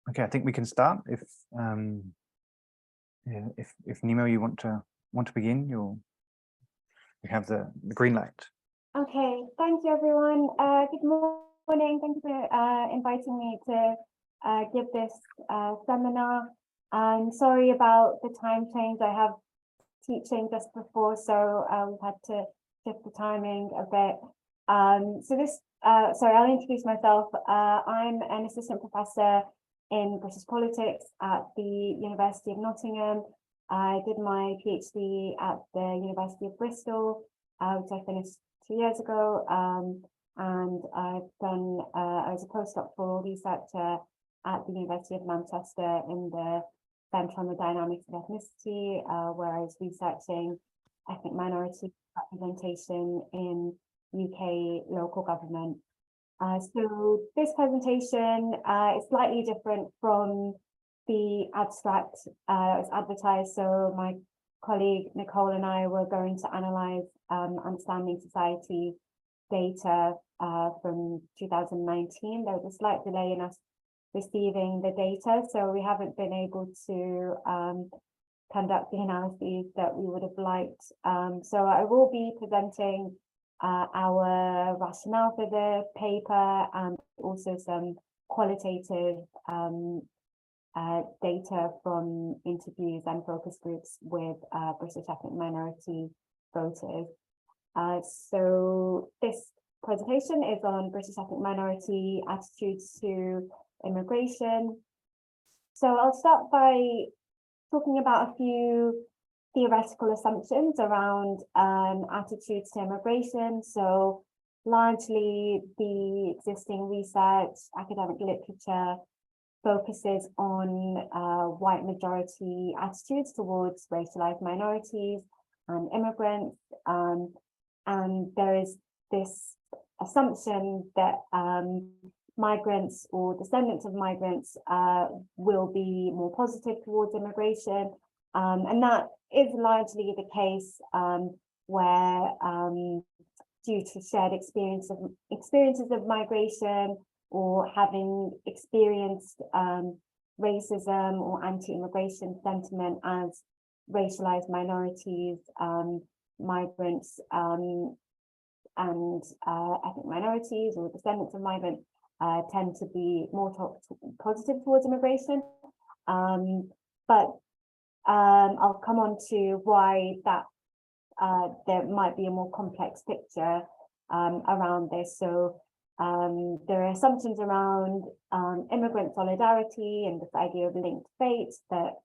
Okay, I think we can start. If Neema, you want to begin, you have the green light. Okay, thank you everyone. Good morning. Thank you for inviting me to give this seminar. I'm sorry about the time change. I have teaching just before, so we've had to shift the timing a bit. Sorry, I'll introduce myself. I'm an assistant professor in British politics at the University of Nottingham. I did my PhD at the University of Bristol, which I finished 2 years ago, and I've done, I was a postdoctoral researcher at the University of Manchester in the Centre on the Dynamics of Ethnicity, where I was researching ethnic minority representation in UK local government. So this presentation is slightly different from the abstract as advertised. So my colleague Nicole and I were going to analyse understanding society data from 2019. There was a slight delay in us receiving the data, so we haven't been able to conduct the analyses that we would have liked. So I will be presenting our rationale for the paper and also some qualitative data from interviews and focus groups with British ethnic minority voters. So this presentation is on British ethnic minority attitudes to immigration. So I'll start by talking about a few theoretical assumptions around attitudes to immigration. So largely the existing research, academic literature focuses on white majority attitudes towards racialized minorities and immigrants. And there is this assumption that migrants or descendants of migrants will be more positive towards immigration. And that is largely the case where due to shared experiences of migration or having experienced racism or anti-immigration sentiment as racialized minorities, migrants and ethnic minorities or descendants of migrants tend to be more positive towards immigration. But I'll come on to why that there might be a more complex picture around this. So there are assumptions around immigrant solidarity and this idea of linked fate, that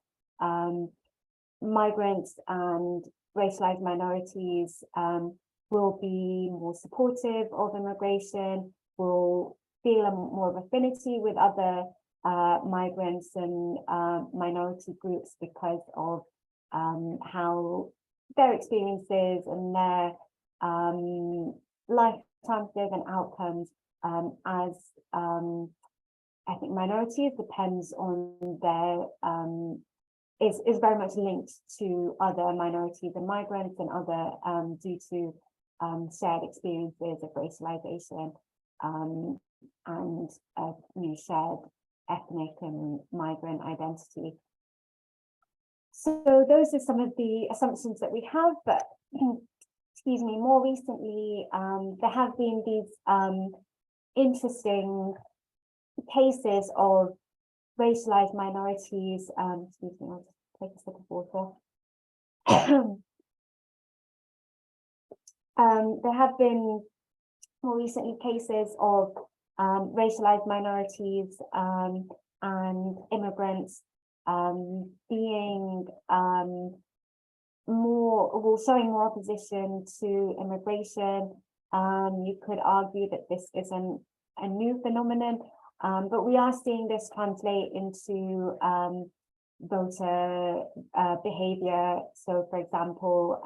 migrants and racialized minorities will be more supportive of immigration, will feel more of affinity with other migrants and minority groups because of how their experiences and their life chances and outcomes as ethnic minorities depends on their is very much linked to other minorities and migrants and other due to shared experiences of racialization and shared ethnic and migrant identity. So those are some of the assumptions that we have, but excuse me, more recently there have been these interesting cases of racialized minorities. Excuse me, I'll just take a sip of water. There have been more recently cases of racialized minorities and immigrants being showing more opposition to immigration. You could argue that this isn't a new phenomenon, but we are seeing this translate into voter behavior. So, for example,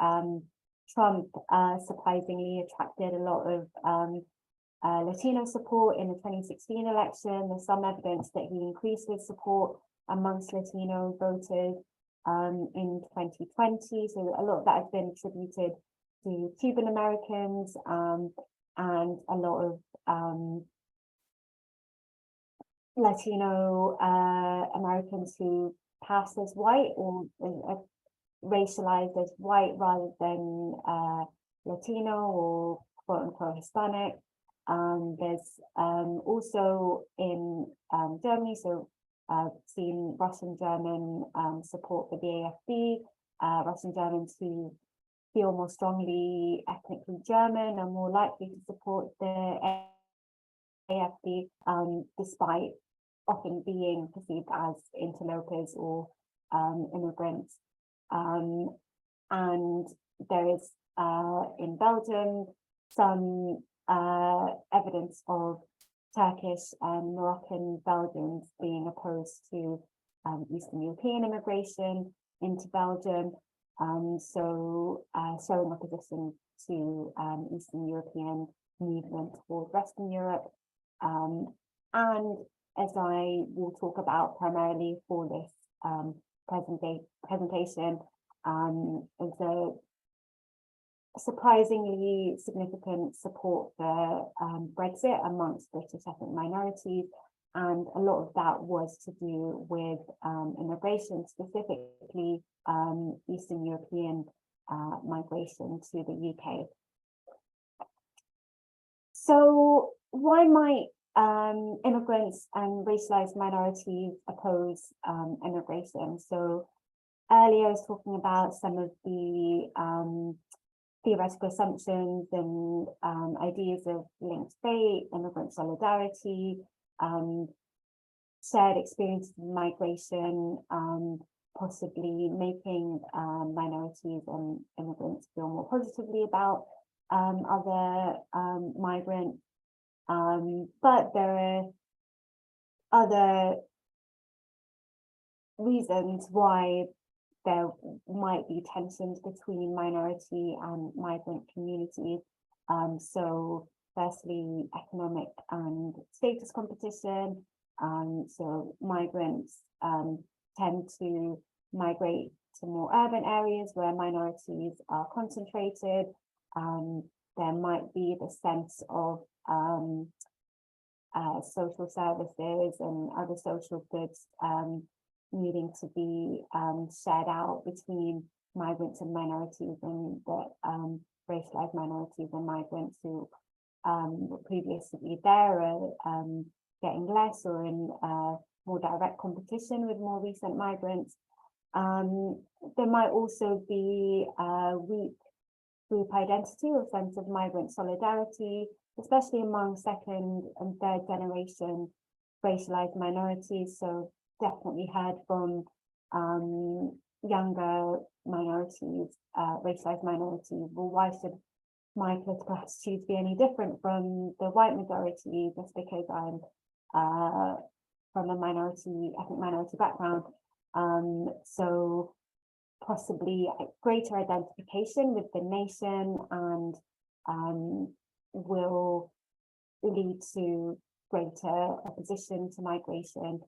Trump surprisingly attracted a lot of Latino support in the 2016 election. There's some evidence that he increased his support amongst Latino voters in 2020. So a lot of that has been attributed to Cuban Americans and a lot of Latino Americans who pass as white or racialized as white rather than Latino or quote unquote Hispanic. There's also in Germany, so I've seen Russian German support for the AfD, Russian Germans who feel more strongly ethnically German are more likely to support the AfD, despite often being perceived as interlopers or immigrants. And there is in Belgium some evidence of Turkish and Moroccan Belgians being opposed to Eastern European immigration into Belgium, so showing opposition to Eastern European movement toward Western Europe. And as I will talk about primarily for this presentation, is a surprisingly significant support for Brexit amongst British ethnic minorities, and a lot of that was to do with immigration, specifically Eastern European migration to the UK. So why might immigrants and racialized minorities oppose immigration? So earlier I was talking about some of the theoretical assumptions and ideas of linked fate, immigrant solidarity, shared experiences of migration, possibly making minorities and immigrants feel more positively about other migrants. But there are other reasons why there might be tensions between minority and migrant communities. So firstly, economic and status competition. So migrants tend to migrate to more urban areas where minorities are concentrated. There might be the sense of social services and other social goods needing to be shared out between migrants and minorities, and that racialized minorities and migrants who were previously there are getting less or in more direct competition with more recent migrants. There might also be a weak group identity or sense of migrant solidarity, especially among second and third generation racialized minorities. So definitely heard from younger minorities, racialized minorities, well, why should my political attitudes be any different from the white majority just because I'm from a minority, ethnic minority background? So possibly a greater identification with the nation, and will lead to greater opposition to migration,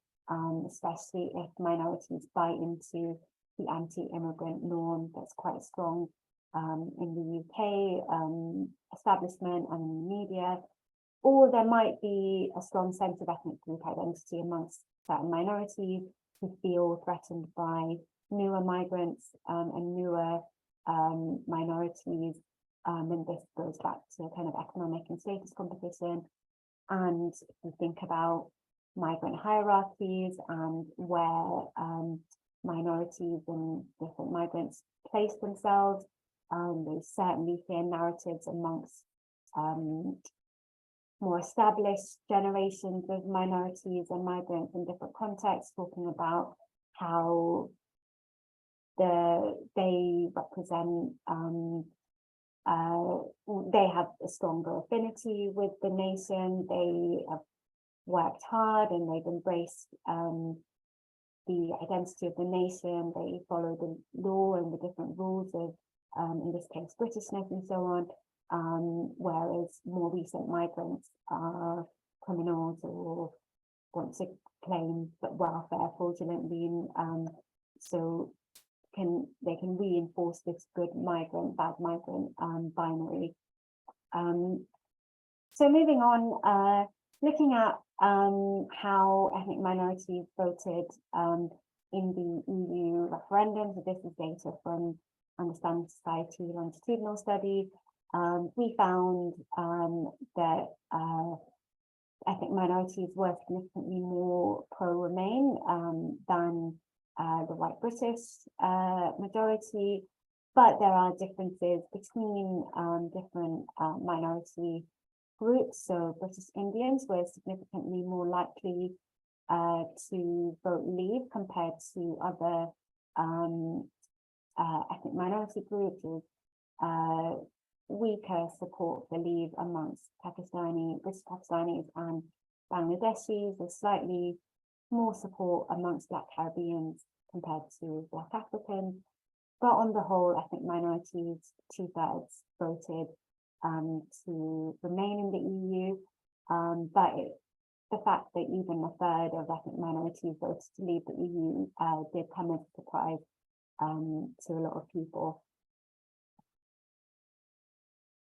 especially if minorities buy into the anti-immigrant norm that's quite strong in the UK establishment and in the media. Or there might be a strong sense of ethnic group identity amongst certain minorities who feel threatened by newer migrants and newer minorities, and this goes back to kind of economic and status competition. And if we think about migrant hierarchies and where minorities and different migrants place themselves, there's certainly clear narratives amongst more established generations of minorities and migrants in different contexts, talking about how they represent, they have a stronger affinity with the nation, they have worked hard and they've embraced the identity of the nation, they follow the law and the different rules of, in this case, Britishness and so on, whereas more recent migrants are criminals or want to claim welfare fraudulently, so they can reinforce this good migrant, bad migrant binary. So moving on, looking at how ethnic minorities voted in the EU referendum. So this is data from Understanding Society longitudinal study. We found that ethnic minorities were significantly more pro-Remain than the white British majority, but there are differences between different minority groups. So British Indians were significantly more likely to vote Leave compared to other ethnic minority groups, with weaker support for Leave amongst British Pakistanis and Bangladeshis. There's slightly more support amongst Black Caribbeans compared to Black Africans. But on the whole, ethnic minorities, 2/3 voted to remain in the EU. But the fact that even 1/3 of ethnic minorities voted to leave the EU did come as a surprise to a lot of people.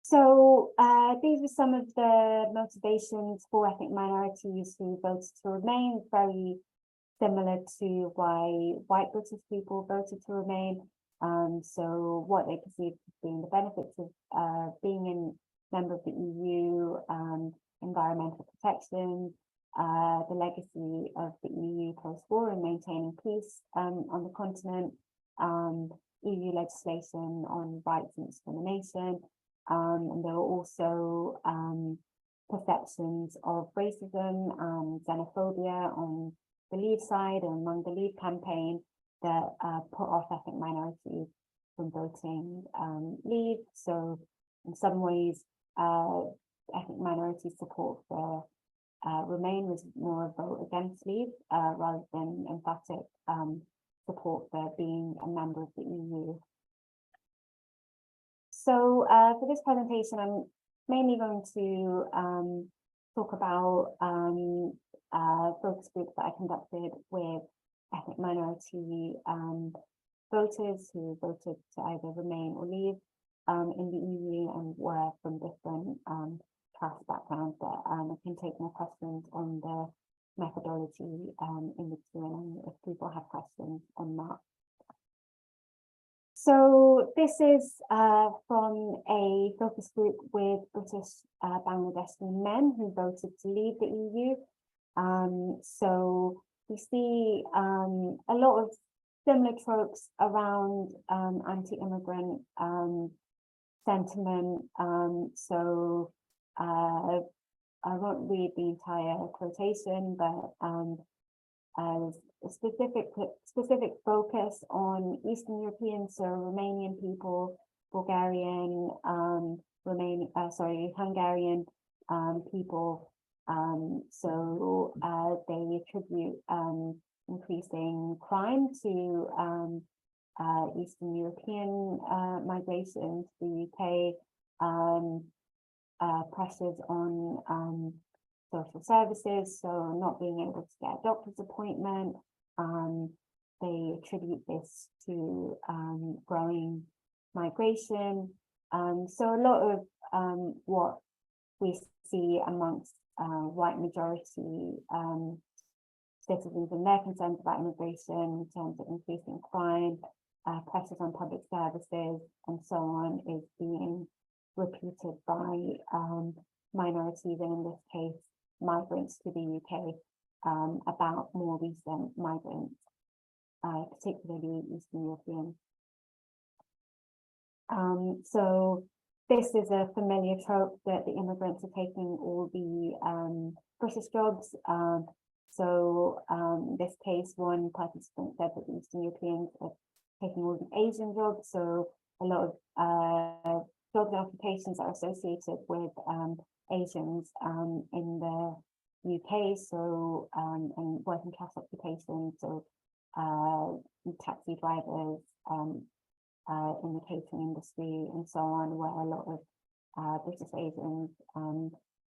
So these were some of the motivations for ethnic minorities who voted to remain, very similar to why white British people voted to remain. So what they perceived as being the benefits of being a member of the EU, environmental protection, the legacy of the EU post-war and maintaining peace on the continent, EU legislation on rights and discrimination, and there were also perceptions of racism and xenophobia on the Leave side and among the Leave campaign that put off ethnic minorities from voting Leave. So in some ways, ethnic minority support for Remain was more a vote against Leave rather than emphatic support for being a member of the EU. So for this presentation, I'm mainly going to talk about focus groups that I conducted with ethnic minority voters who voted to either remain or leave in the EU and were from different class backgrounds. But I can take more questions on the methodology in the Q&A if people have questions on that. So this is from a focus group with British Bangladeshi men who voted to leave the EU. So we see a lot of similar tropes around anti-immigrant sentiment. So I won't read the entire quotation, but a specific focus on Eastern European, so Romanian people, Bulgarian, Hungarian people. So they attribute increasing crime to Eastern European migration to the UK, pressures on social services, so not being able to get a doctor's appointment. They attribute this to growing migration. So a lot of what we see amongst white majority citizens and their concerns about immigration in terms of increasing crime, pressures on public services, and so on, is being repeated by minorities, and in this case, migrants to the UK, about more recent migrants, particularly Eastern European. So this is a familiar trope that the immigrants are taking all the British jobs. So in this case, one participant said that the Eastern Europeans are taking all the Asian jobs. So a lot of jobs and occupations are associated with Asians in the UK, so and working class occupations, so taxi drivers, in the catering industry, and so on, where a lot of British Asians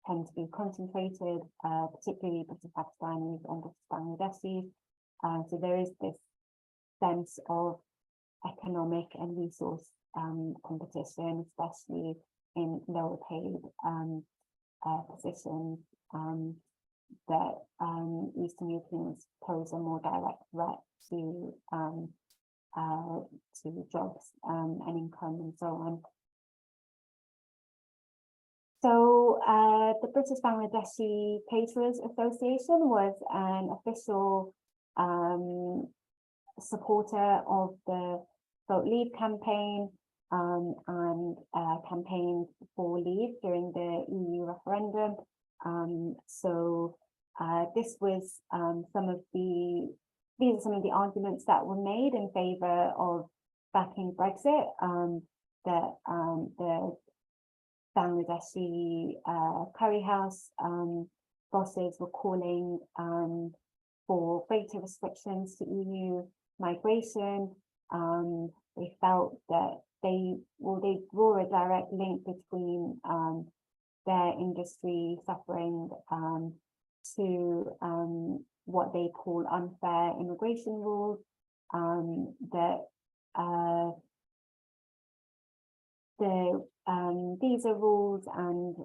tend to be concentrated, particularly British Pakistanis and British Bangladeshis. So there is this sense of economic and resource competition, especially in lower paid positions. that Eastern Europeans pose a more direct threat to jobs and income and so on. So the British Bangladeshi Caterers Association was an official supporter of the Vote Leave campaign and campaigned for leave during the EU referendum. This was these are some of the arguments that were made in favour of backing Brexit. That the Bangladeshi curry house bosses were calling for greater restrictions to EU migration. They felt that they draw a direct link between their industry suffering to what they call unfair immigration rules, that the visa rules and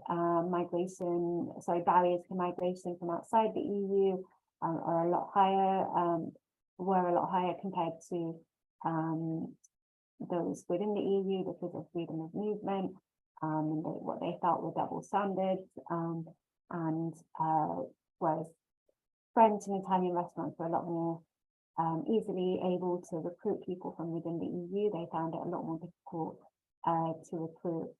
barriers to migration from outside the EU are a lot higher, were a lot higher compared to those within the EU because of freedom of movement, and what they felt were double standards, whereas French and Italian restaurants were a lot more easily able to recruit people from within the EU. They found it a lot more difficult to recruit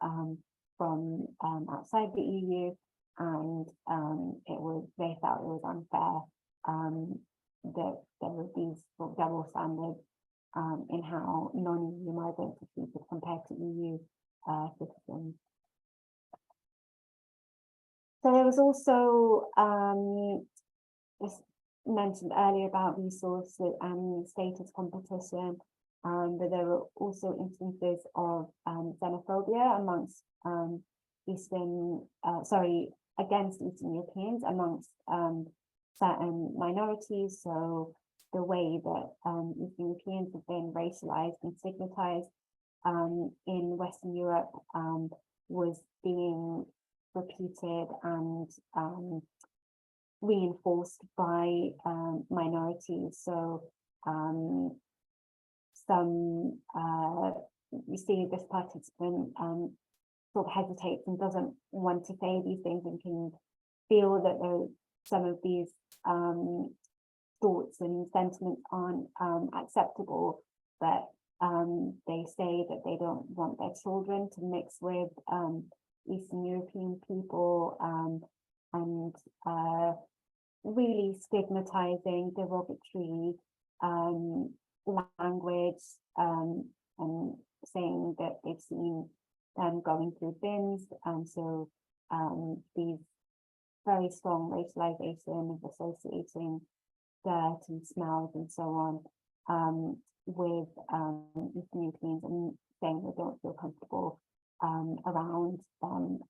from outside the EU, and they felt it was unfair that there were these sort of double standards in how non-EU migrants are treated compared to EU citizens. So there was also this mentioned earlier about resource and status competition, but there were also instances of xenophobia amongst against Eastern Europeans amongst certain minorities. So the way that Eastern Europeans have been racialized and stigmatized in Western Europe was being repeated and reinforced by minorities. So you see this participant sort of hesitates and doesn't want to say these things and can feel that some of these thoughts and sentiments aren't acceptable, but they say that they don't want their children to mix with Eastern European people, and really stigmatizing, derogatory language, and saying that they've seen them going through bins, and so these very strong racialization of associating dirt and smells and so on with Eastern Europeans, and saying they don't feel comfortable around them,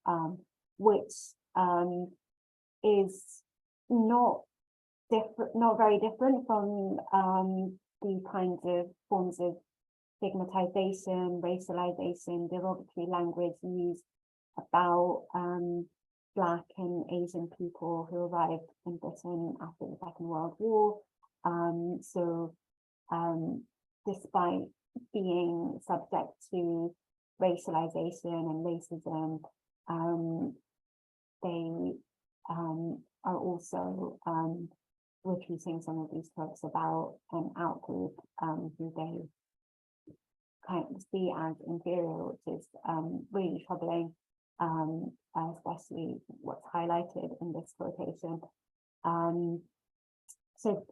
which is not very different from the kinds of forms of stigmatization, racialization, derogatory language used about Black and Asian people who arrived in Britain after the Second World War. Despite being subject to racialization and racism, they are also repeating some of these tropes about an outgroup who they kind of see as inferior, which is really troubling, especially what's highlighted in this quotation. So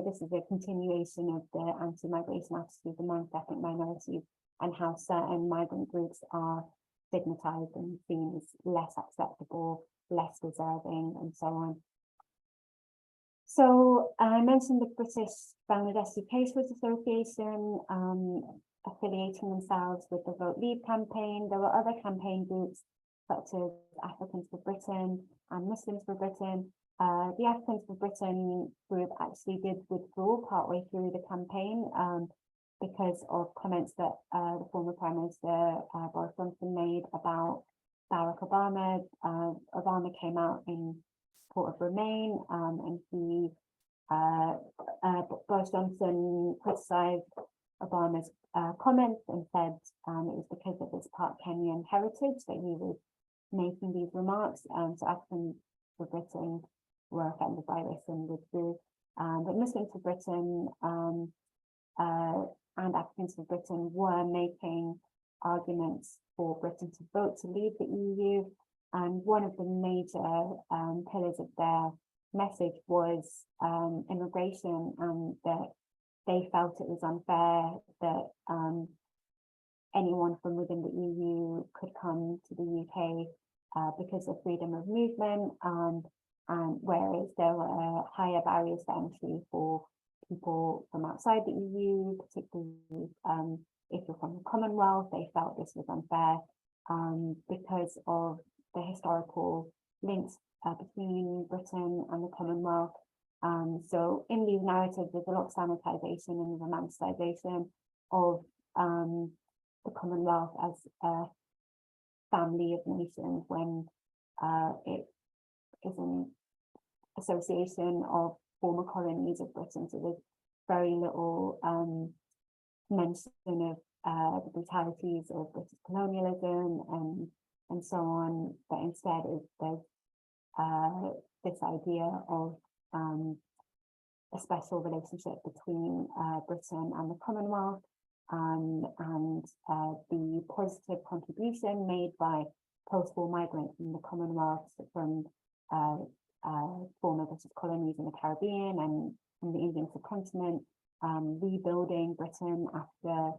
this is a continuation of the anti-migration attitude among ethnic minorities, and how certain migrant groups are stigmatized and seen as less acceptable, less deserving, and so on. So I mentioned the British Bangladeshi Caterers Association affiliating themselves with the Vote Leave campaign. There were other campaign groups such as Africans for Britain and Muslims for Britain. The Africans for Britain group actually did withdraw partway through the campaign because of comments that the former Prime Minister Boris Johnson made about Barack Obama. Obama came out in support of Remain, and he Boris Johnson criticised Obama's comments and said it was because of his part Kenyan heritage that he was making these remarks. So Africans for Britain were offended by this and withdrew. But Muslims for Britain and Africans for Britain were making arguments for Britain to vote to leave the EU. And one of the major pillars of their message was immigration, and that they felt it was unfair that anyone from within the EU could come to the UK because of freedom of movement, and whereas there were higher barriers to entry for people from outside the EU, particularly if you're from the Commonwealth. They felt this was unfair because of the historical links between Britain and the Commonwealth. So in these narratives, there's a lot of sanitization and romanticization of the Commonwealth as a family of nations, when it is an association of former colonies of Britain. So there's very little mention of the brutalities of British colonialism and so on, but instead there's this idea of a special relationship between Britain and the Commonwealth, and the positive contribution made by post-war migrants in the Commonwealth from former British colonies in the Caribbean and from the Indian subcontinent, rebuilding Britain after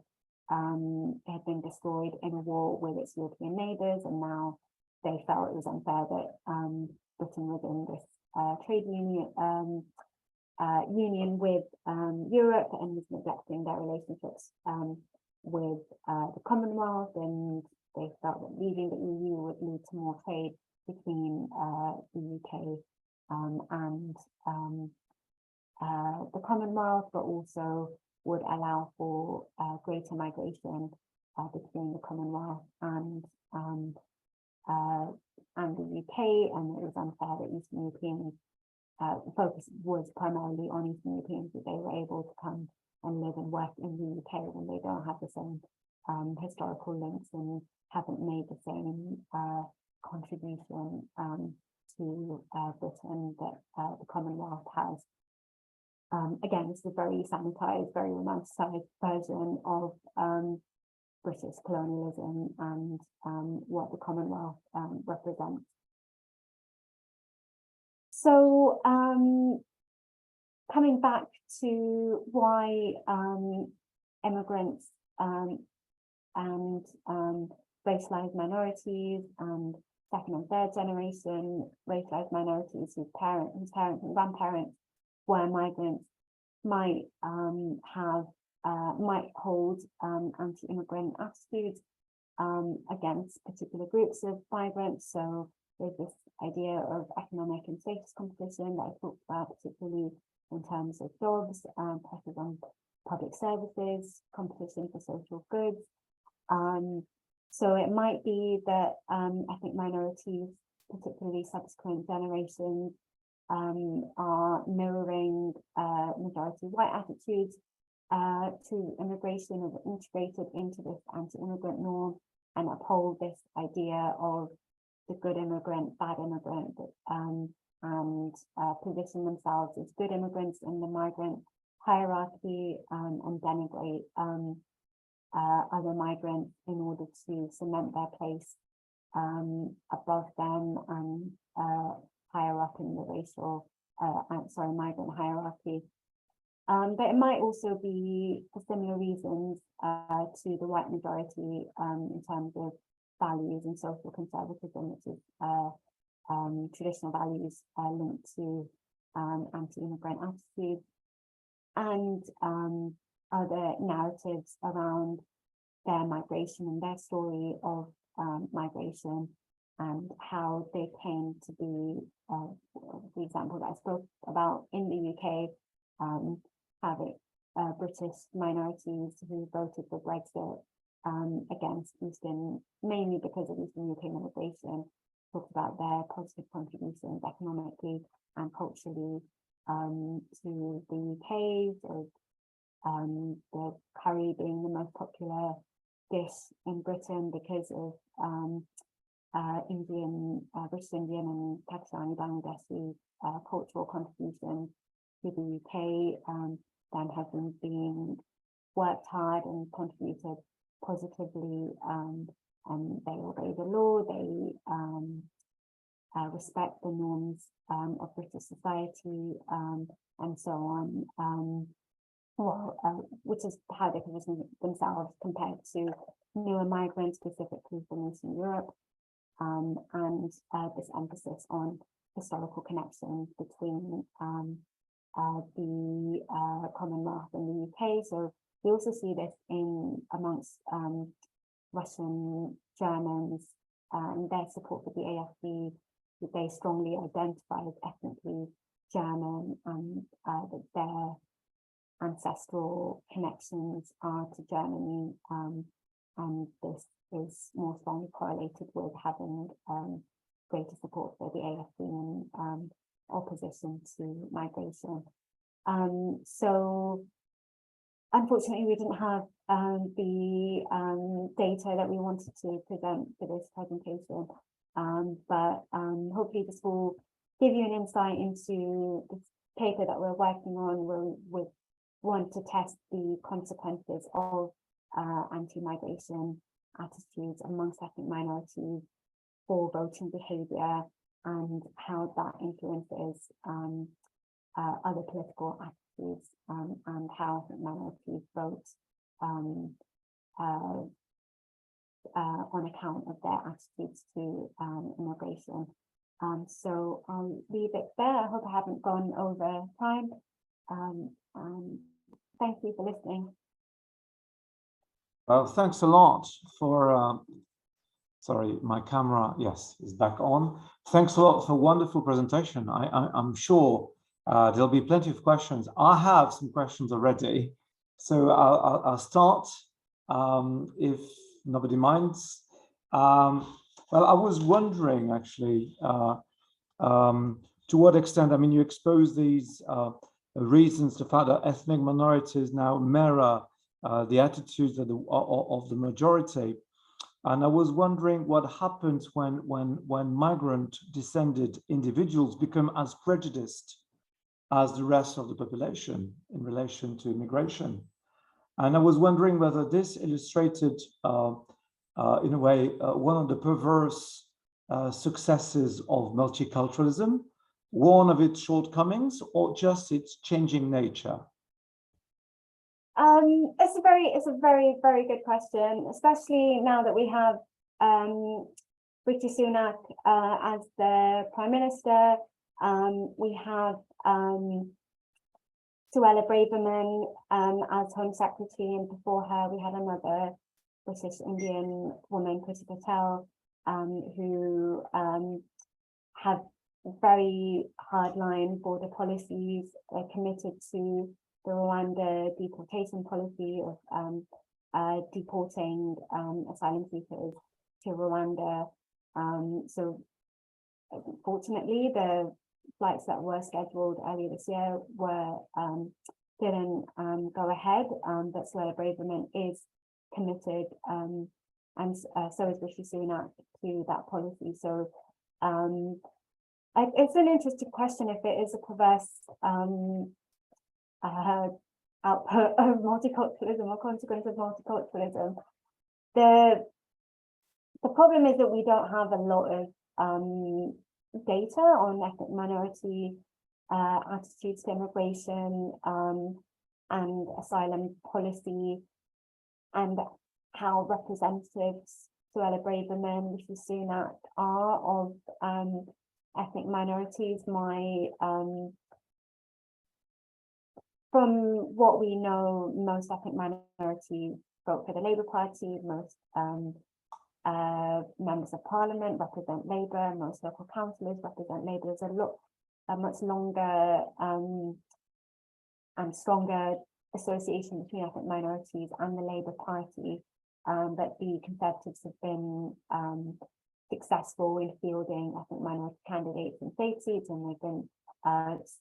it had been destroyed in a war with its European neighbours, and now they felt it was unfair that Britain was in this trade union with Europe and was neglecting their relationships with the Commonwealth, and they felt that leaving the EU would lead to more trade between the UK and the Commonwealth, but also would allow for greater migration between the Commonwealth and the UK, and it was unfair that Eastern Europeans, the focus was primarily on Eastern Europeans, that they were able to come and live and work in the UK when they don't have the same historical links and haven't made the same contribution to Britain that the Commonwealth has. Again, this is a very sanitized, very romanticized version of British colonialism and what the Commonwealth represents. So coming back to why immigrants and racialized minorities and second and third generation racialized minorities whose parents and grandparents were migrants might hold anti-immigrant attitudes against particular groups of migrants. So there's this idea of economic and status competition that I talked about, particularly in terms of jobs, pressures on public services, competition for social goods. So it might be that ethnic minorities, particularly subsequent generations, are mirroring majority white attitudes to immigration, or integrated into this anti-immigrant norm, and uphold this idea of the good immigrant, bad immigrant, and position themselves as good immigrants in the migrant hierarchy, and denigrate other migrants in order to cement their place above them and higher up in the racial, migrant hierarchy. But it might also be for similar reasons to the white majority in terms of values and social conservatism, which is traditional values linked to anti-immigrant attitudes, and other narratives around their migration and their story of migration and how they came to be, the example that I spoke about in the UK, having British minorities who voted for Brexit against Eastern, mainly because of Eastern UK immigration, talked about their positive contributions economically and culturally to the UK, so the curry being the most popular dish in Britain because of British Indian and Pakistani, Bangladeshi cultural contributions to the UK, then have been worked hard and contributed positively, and they obey the law, they respect the norms of British society, and so on. Which is how they position themselves compared to newer migrants, specifically from Eastern Europe, and this emphasis on historical connections between the Commonwealth and the UK. So we also see this amongst Russian Germans and their support for the AFD, that they strongly identify as ethnically German, and that their ancestral connections are to Germany, and this is more strongly correlated with having greater support for the AFD and opposition to migration. So unfortunately, we didn't have the data that we wanted to present for this presentation, but hopefully this will give you an insight into the paper that we're working on. We want to test the consequences of anti-migration attitudes amongst ethnic minorities for voting behaviour, and how that influences other political attitudes, and how ethnic minorities vote on account of their attitudes to immigration. So I'll leave it there. I hope I haven't gone over time. Thank you for listening. Well, thanks a lot for, sorry, my camera, yes, is back on. Thanks a lot for a wonderful presentation. I'm sure there'll be plenty of questions. I have some questions already, so I'll start if nobody minds. Well, I was wondering actually, to what extent, I mean, you expose these reasons, the fact that ethnic minorities now mirror the attitudes of the majority. And I was wondering what happens when migrant descended individuals become as prejudiced as the rest of the population in relation to immigration. And I was wondering whether this illustrated, in a way, one of the perverse successes of multiculturalism, one of its shortcomings, or just its changing nature? It's a very good question, especially now that we have Rishi Sunak as the Prime Minister. We have Suella Braverman as Home Secretary, and before her we had another British Indian woman, Priti Patel, who have very hardline border policies, committed to the Rwanda deportation policy of deporting asylum seekers to Rwanda. So fortunately, the flights that were scheduled earlier this year didn't go ahead, but Suella Braverman is committed, and so is Rishi Sunak, to that policy. So it's an interesting question if it is a perverse output of multiculturalism or consequence of multiculturalism. The problem is that we don't have a lot of data on ethnic minority attitudes to immigration and asylum policy, and how representative Suella Braverman, Rishi Sunak are of ethnic minorities. From what we know, most ethnic minorities vote for the Labour Party, most members of Parliament represent Labour, most local councillors represent Labour. There's a much longer and stronger association between ethnic minorities and the Labour Party, but the Conservatives have been successful in fielding ethnic minority candidates in state seats, and they've been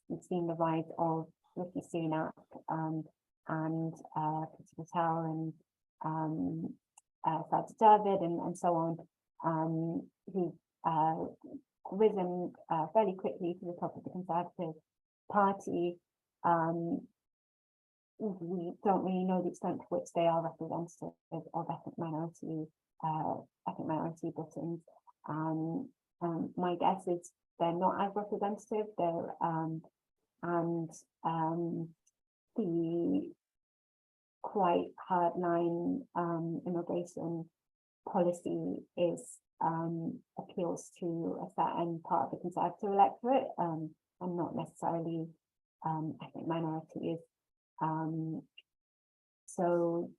we've seen the rise of Rishi Sunak and Priti Patel and Sajid Javid and so on, who've risen fairly quickly to the top of the Conservative Party. We don't really know the extent to which they are representative of ethnic minority Britons. My guess is they're not as representative. The quite hardline immigration policy appeals to a certain part of the Conservative electorate, and not necessarily ethnic minorities. So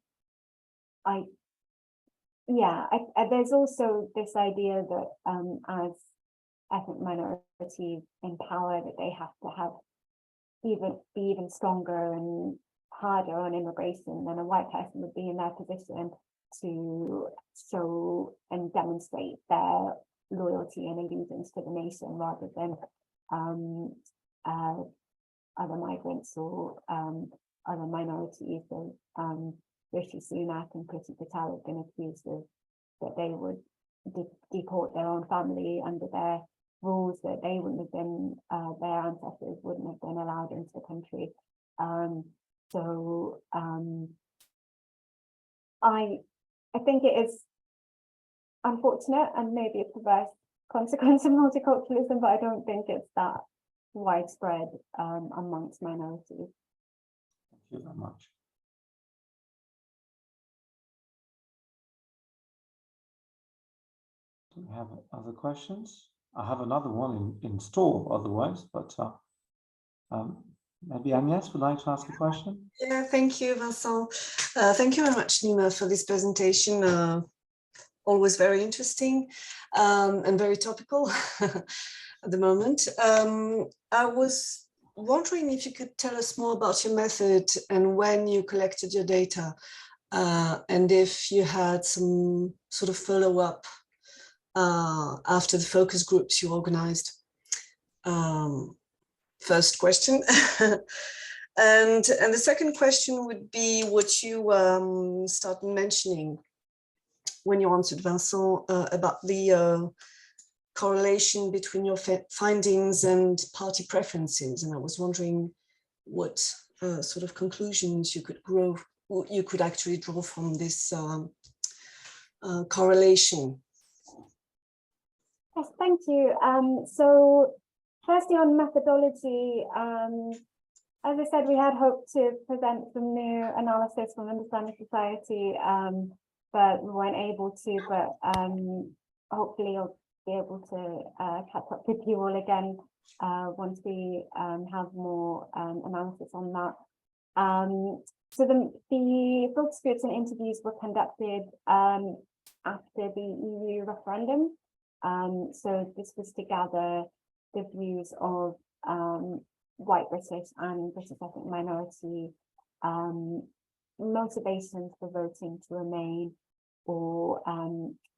there's also this idea that as ethnic minorities in power, that they have to be even stronger and harder on immigration than a white person would be in their position to show and demonstrate their loyalty and allegiance to the nation, rather than other migrants or other minorities. So Rishi Sunak and Priti Patel have been accused of that they would deport their own family under their rules, that they wouldn't have been, their ancestors wouldn't have been allowed into the country. I think it is unfortunate and maybe a perverse consequence of multiculturalism, but I don't think it's that widespread amongst minorities. Thank you very much. Do we have other questions? I have another one in store otherwise, but maybe Agnès would like to ask a question. Yeah, thank you, Vincent. Thank you very much, Neema, for this presentation. Always very interesting and very topical at the moment. I was wondering if you could tell us more about your method and when you collected your data, and if you had some sort of follow-up after the focus groups you organized. First question. And the second question would be what you started mentioning when you answered Vincent about the correlation between your findings and party preferences. And I was wondering what sort of conclusions you could actually draw from this correlation. Yes, thank you. So firstly, on methodology, as I said, we had hoped to present some new analysis from Understanding Society, but we weren't able to. But hopefully, I'll be able to catch up with you all again once we have more analysis on that. So the focus groups and interviews were conducted after the EU referendum. So this was to gather the views of white British and British ethnic minority motivations for voting to remain or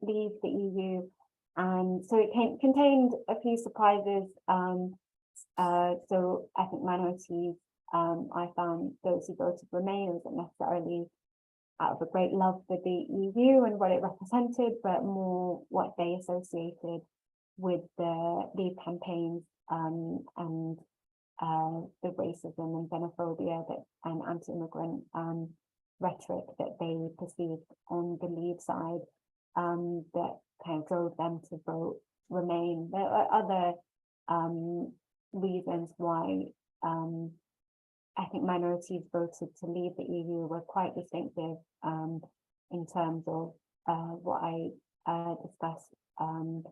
leave the EU. And so it contained a few surprises. So ethnic minorities, I found those who voted remain wasn't necessarily out of a great love for the EU and what it represented, but more what they associated with the Leave campaigns and the racism and xenophobia and anti-immigrant rhetoric that they perceived on the Leave side that kind of drove them to vote Remain. There are other reasons why ethnic minorities voted to leave the EU were quite distinctive in terms of what I discussed and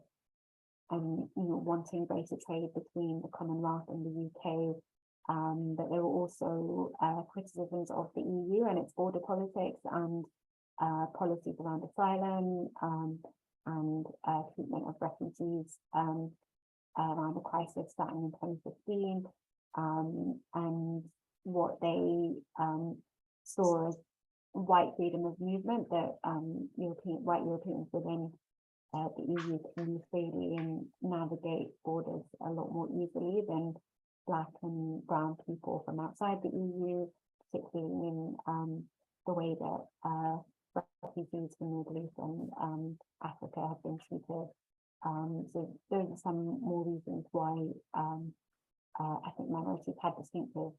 wanting greater trade between the Commonwealth and the UK. But there were also criticisms of the EU and its border politics and policies around asylum and treatment of refugees around the crisis starting in 2015 and what they saw as white freedom of movement that white Europeans within the EU can move freely and navigate borders a lot more easily than Black and brown people from outside the EU, particularly in the way that refugees from the Middle East and Africa have been treated. So those are some more reasons why ethnic minorities had distinctive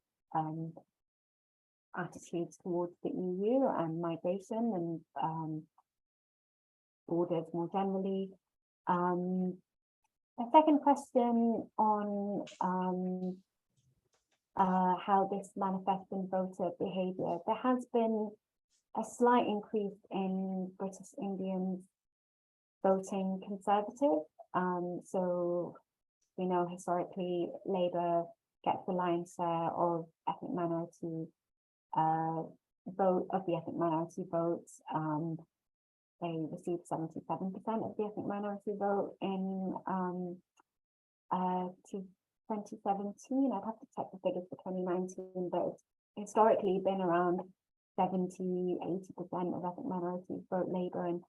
attitudes towards the EU and migration and borders more generally. A second question on how this manifests in voter behaviour. There has been a slight increase in British Indians voting Conservative. So we know historically Labour gets the lion's share of ethnic minority votes. They received 77% of the ethnic minority vote in 2017. I'd have to check the figures for 2019, but it's historically been around 70–80% of ethnic minorities vote Labour, and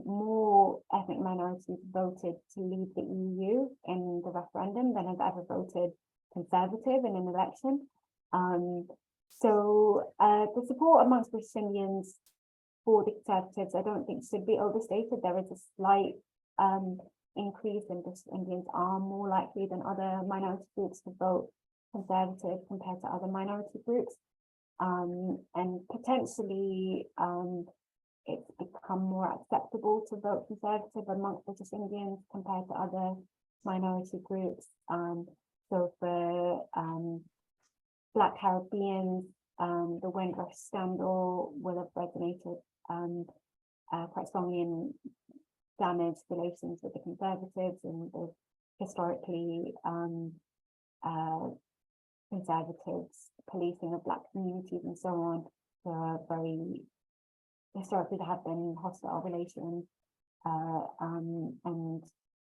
more ethnic minorities voted to leave the EU in the referendum than have ever voted Conservative in an election. So the support amongst British Indians for the Conservatives, I don't think should be overstated. There is a slight increase in British Indians are more likely than other minority groups to vote Conservative compared to other minority groups. And potentially it's become more acceptable to vote Conservative amongst British Indians compared to other minority groups. So for Black Caribbeans, the Windrush scandal will have resonated quite strongly and damaged relations with the Conservatives, and the historically Conservatives policing of Black communities and so on. There are very historically there have been hostile relations, and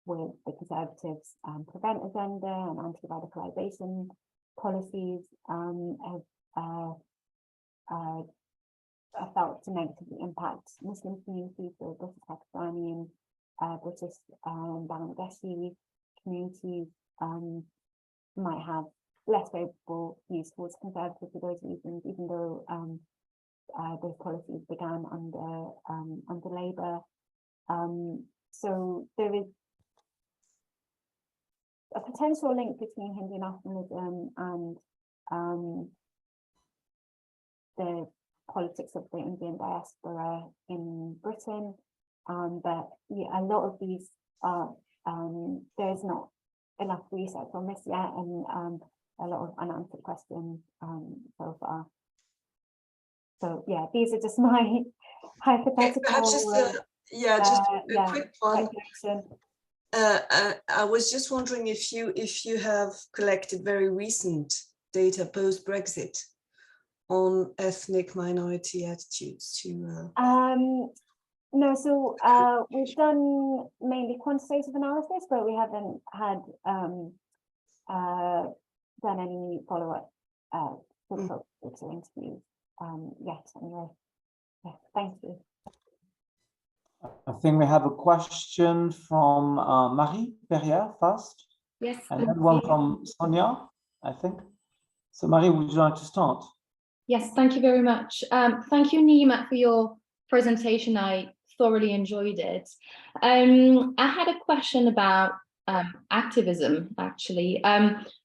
with the Conservatives' prevent agenda and anti-radicalisation policies have felt to negatively impact Muslim communities, so British Pakistani and British Bangladeshi communities might have less favourable views towards Conservatives for those reasons, even though those policies began under Labour. So there is a potential link between Hindu nationalism and the politics of the Indian diaspora in Britain, but yeah, a lot of these are there's not enough research on this yet, and a lot of unanswered questions so far. So yeah, these are just my hypothetical. Perhaps just a quick one. I was just wondering if you have collected very recent data post Brexit on ethnic minority attitudes to. No, so we've done mainly quantitative analysis, but we haven't had done any follow-up interviews yet. Anyway, yeah, thank you. I think we have a question from Marie Perrier first. Yes. And then one from Sonia, I think. So Marie, would you like to start? Yes, thank you very much. Thank you, Neema, for your presentation. I thoroughly enjoyed it. I had a question about activism, actually.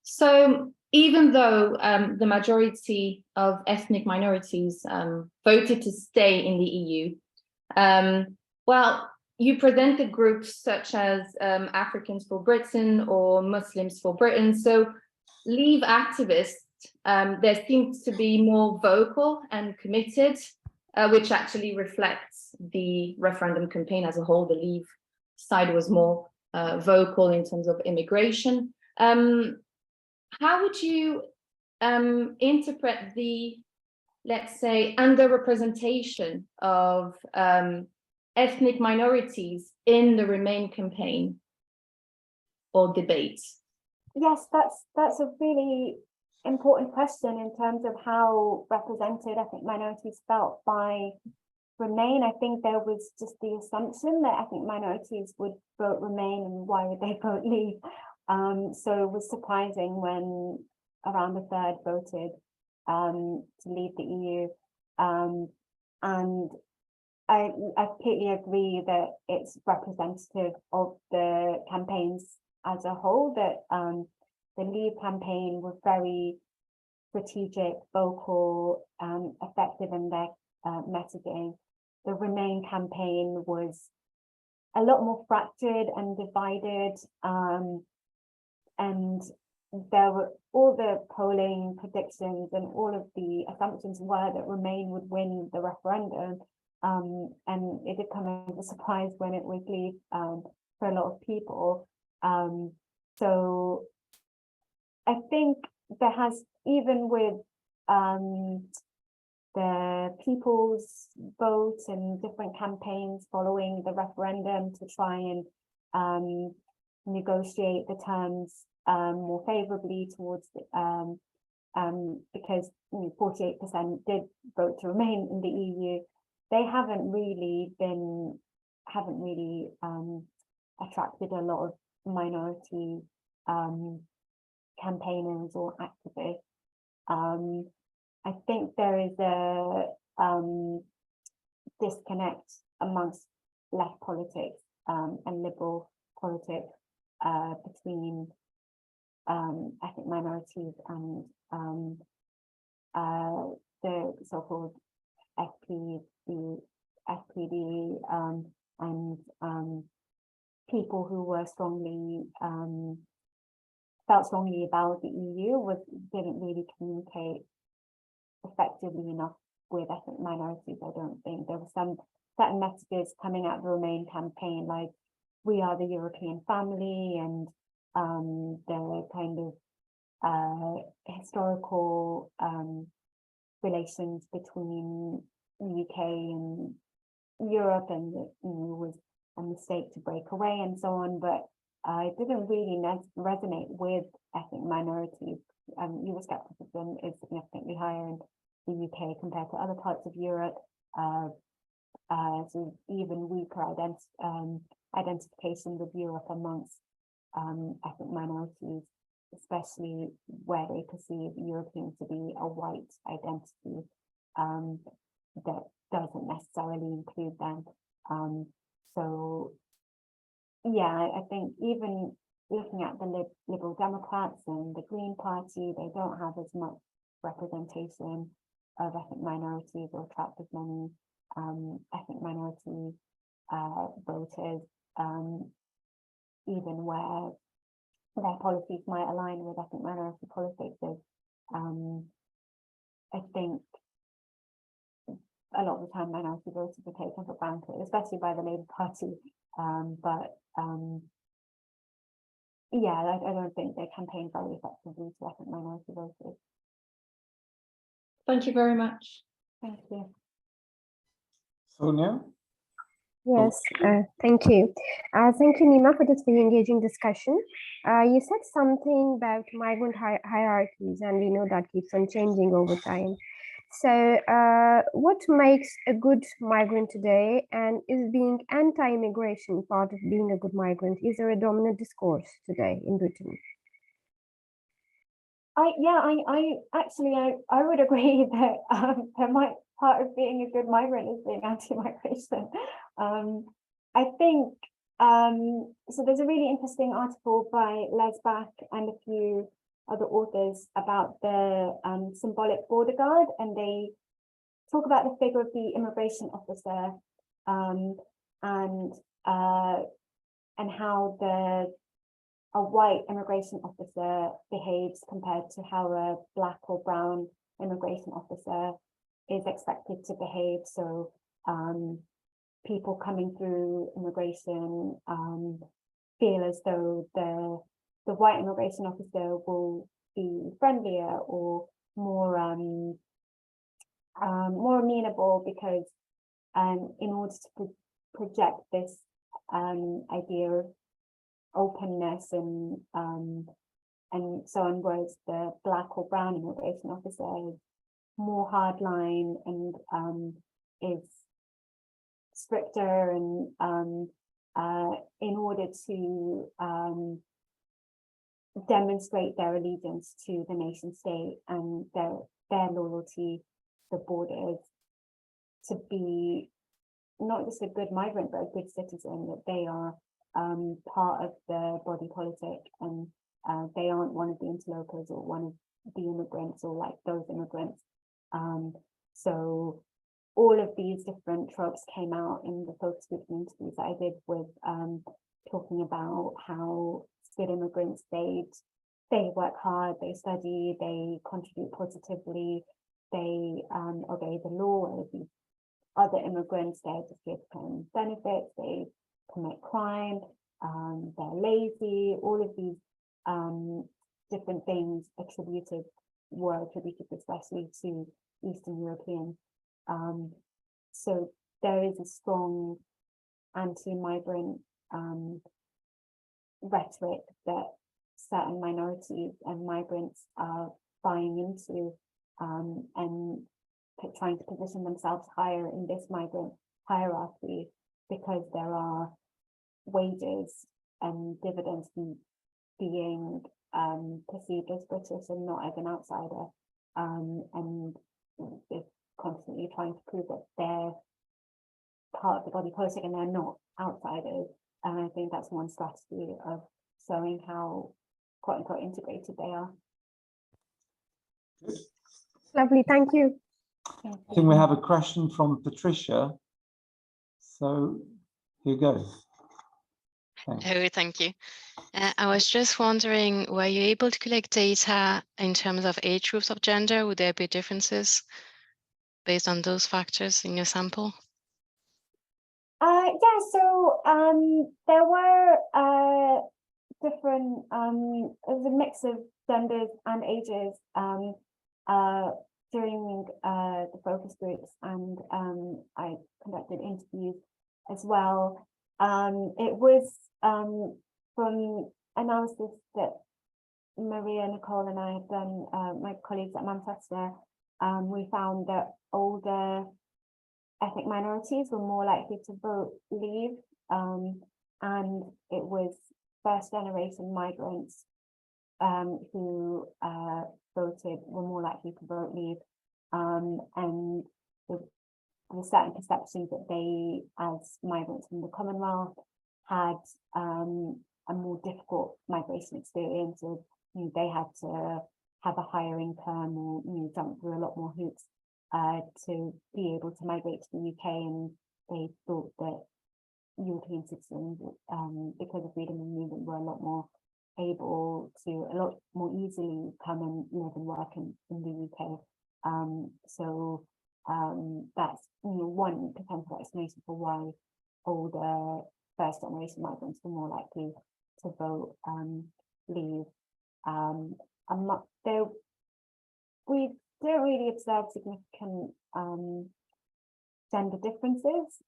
So even though the majority of ethnic minorities voted to stay in the EU, well, you presented groups such as Africans for Britain or Muslims for Britain. So Leave activists, there seems to be more vocal and committed, which actually reflects the referendum campaign as a whole. The Leave side was more vocal in terms of immigration. How would you interpret the, let's say, underrepresentation of ethnic minorities in the Remain campaign or debate? Yes, that's a really important question in terms of how represented ethnic minorities felt by Remain. I think there was just the assumption that ethnic minorities would vote Remain, and why would they vote Leave? So it was surprising when around a third voted to leave the EU. And I completely agree that it's representative of the campaigns as a whole, that the Leave campaign was very strategic, vocal, effective in their messaging. The Remain campaign was a lot more fractured and divided, and there were all the polling predictions and all of the assumptions were that Remain would win the referendum, and it did come as a surprise when it was Leave for a lot of people. So I think there has, even with the people's vote and different campaigns following the referendum to try and negotiate the terms more favorably towards the, because 48% did vote to remain in the EU. They haven't really attracted a lot of minority campaigners or activists. I think there is a disconnect amongst left politics and liberal politics between ethnic minorities and the so-called SPD and people who were felt strongly about the EU didn't really communicate effectively enough with ethnic minorities. I don't think there were some certain messages coming out of the Remain campaign, like we are the European family, and the kind of historical relations between the UK and Europe, and the EU was a mistake to break away and so on, but it didn't really resonate with ethnic minorities. Euroscepticism is significantly higher in the UK compared to other parts of Europe. So even weaker identification with Europe amongst ethnic minorities, especially where they perceive European to be a white identity that doesn't necessarily include them. So yeah, I think even looking at the Liberal Democrats and the Green Party, they don't have as much representation of ethnic minorities or attract as many ethnic minority voters, even where their policies might align with ethnic minority politics. I think a lot of the time minority voters are taken for granted, especially by the Labour Party. Yeah, I don't think they campaign very effectively to ethnic minority voters. Thank you very much. Thank you. Sonia? Yes, thank you. Thank you, Neema, for this very engaging discussion. You said something about migrant hierarchies, and we know that keeps on changing over time. So what makes a good migrant today, and is being anti-immigration part of being a good migrant? Is there a dominant discourse today in Britain? I would agree that there might part of being a good migrant is being anti-migration. I think so. There's a really interesting article by Les Back and a few other authors about the symbolic border guard, and they talk about the figure of the immigration officer and how a white immigration officer behaves compared to how a black or brown immigration officer is expected to behave. So people coming through immigration feel as though the white immigration officer will be friendlier or more amenable, because in order to project this idea of openness and so on, whereas the black or brown immigration officer is more hardline and is stricter and in order to demonstrate their allegiance to the nation state and their loyalty to the borders, to be not just a good migrant but a good citizen, that they are part of the body politic, and they aren't one of the interlopers or one of the immigrants or like those immigrants. So all of these different tropes came out in the focus group interviews that I did with talking about how good immigrants, they work hard, they study, they contribute positively, they obey the law. The other immigrants, they're just here to claim benefits, they commit crime, they're lazy. All of these different things were attributed especially to Eastern Europeans. So there is a strong anti-migrant rhetoric that certain minorities and migrants are buying into, and trying to position themselves higher in this migrant hierarchy because there are wages and dividends being perceived as British and not as an outsider, and they're constantly trying to prove that they're part of the body politic and they're not outsiders. And I think that's one strategy of showing how quote unquote integrated they are. Lovely, thank you. I think we have a question from Patricia. So here you go. Thanks. Oh, thank you. I was just wondering, were you able to collect data in terms of age groups of gender? Would there be differences based on those factors in your sample? Yeah, so there were different, it was a mix of genders and ages during the focus groups, and I conducted interviews as well. It was from analysis that Maria, Nicole and I have done, my colleagues at Manchester. We found that older ethnic minorities were more likely to vote Leave, and it was first generation migrants who were more likely to vote Leave, and there were certain perceptions that they, as migrants from the Commonwealth, had a more difficult migration experience, or they had to have a higher income or jump through a lot more hoops to be able to migrate to the UK, and they thought that European citizens, because of freedom of movement, were a lot more easily come and live and work in the UK. So that's one potential explanation for why older first generation migrants were more likely to vote Leave. We don't really observe significant gender differences,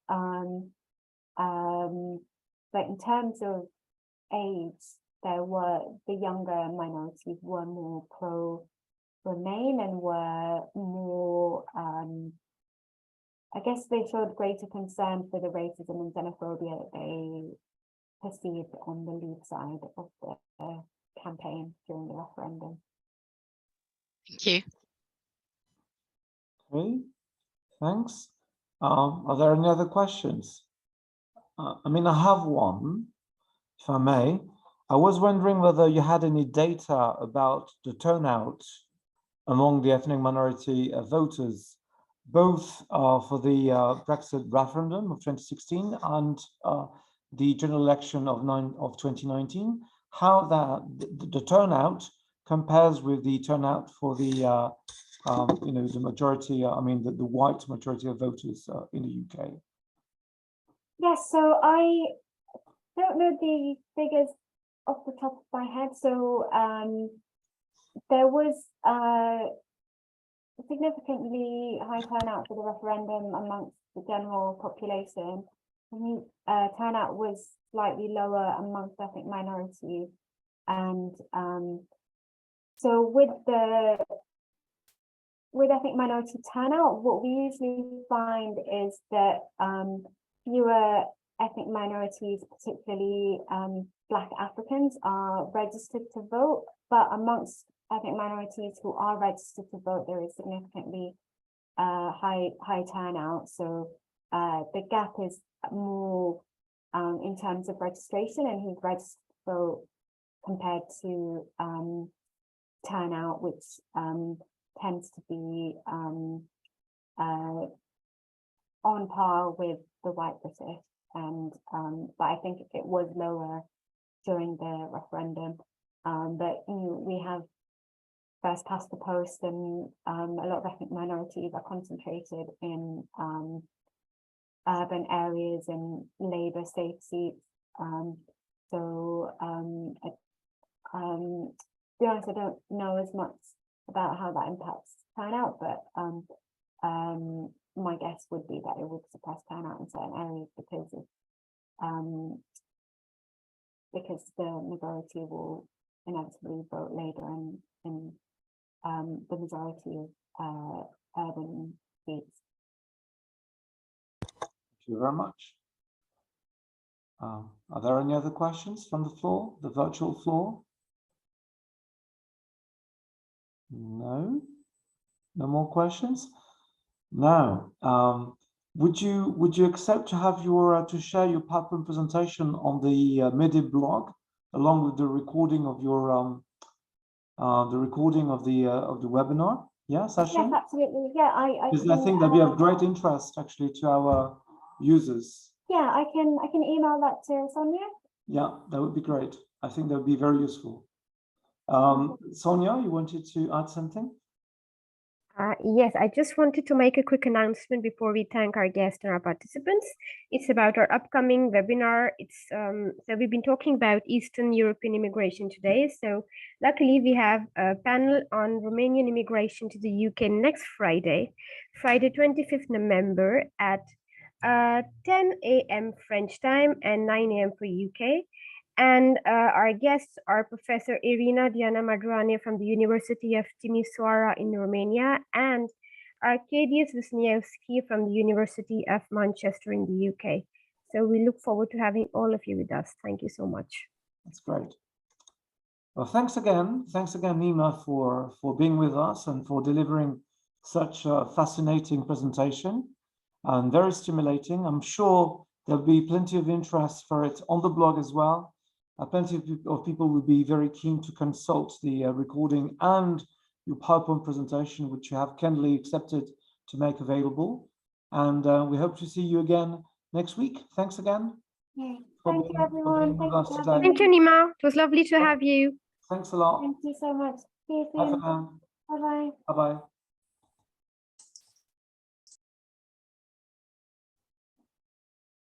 but in terms of age, the younger minorities were more pro-Remain and were more, I guess they showed greater concern for the racism and xenophobia that they perceived on the Leave side of the campaign during the referendum. Thank you. Okay, thanks. Are there any other questions? I mean, I have one, if I may. I was wondering whether you had any data about the turnout among the ethnic minority voters, both for the Brexit referendum of 2016 and the general election of 2019, how the turnout compares with the turnout for the the majority, the white majority of voters in the UK. Yes, so I don't know the figures off the top of my head. So there was significantly high turnout for the referendum amongst the general population. Turnout was slightly lower amongst ethnic minorities, and so with ethnic minority turnout, what we usually find is that fewer ethnic minorities, particularly Black Africans, are registered to vote, but amongst ethnic minorities who are registered to vote, there is significantly high turnout. So the gap is more in terms of registration and who's registered to vote compared to turnout, which tends to be on par with the white British. And but I think it was lower during the referendum. But we have first past the post, and a lot of ethnic minorities are concentrated in urban areas and Labour safe seats. To be honest, I don't know as much about how that impacts turnout, but my guess would be that it would suppress turnout in certain areas because the majority will inevitably vote Labour in the majority of urban seats. Thank you very much. Are there any other questions from the floor, the virtual floor? No, no more questions. Now, would you accept to have to share your PowerPoint presentation on the MIDI blog, along with the recording of your the webinar? Yeah, Sasha? Yes, absolutely. Yeah, because I think that'd be of great interest actually to our users. Yeah, I can email that to Sonia. Yeah, that would be great. I think that would be very useful. Sonia, you wanted to add something? Yes, I just wanted to make a quick announcement before we thank our guests and our participants. It's about our upcoming webinar. So we've been talking about Eastern European immigration today. So luckily we have a panel on Romanian immigration to the UK next Friday, Friday 25th November at 10 a.m. French time and 9 a.m. for UK. And our guests are Professor Irina Diana Madroane from the University of Timisoara in Romania and Arkadiusz Wisniewski from the University of Manchester in the UK. So we look forward to having all of you with us. Thank you so much. That's great. Well, thanks again. Thanks again, Neema, for being with us and for delivering such a fascinating presentation and very stimulating. I'm sure there'll be plenty of interest for it on the blog as well. Plenty of people will be very keen to consult the recording and your PowerPoint presentation, which you have kindly accepted to make available. And we hope to see you again next week. Thanks again. Yeah. Thank you, everyone. Thank you, Neema. It was lovely to have you. Thanks a lot. Thank you so much. See you Bye for soon. now. Bye-bye. Bye-bye.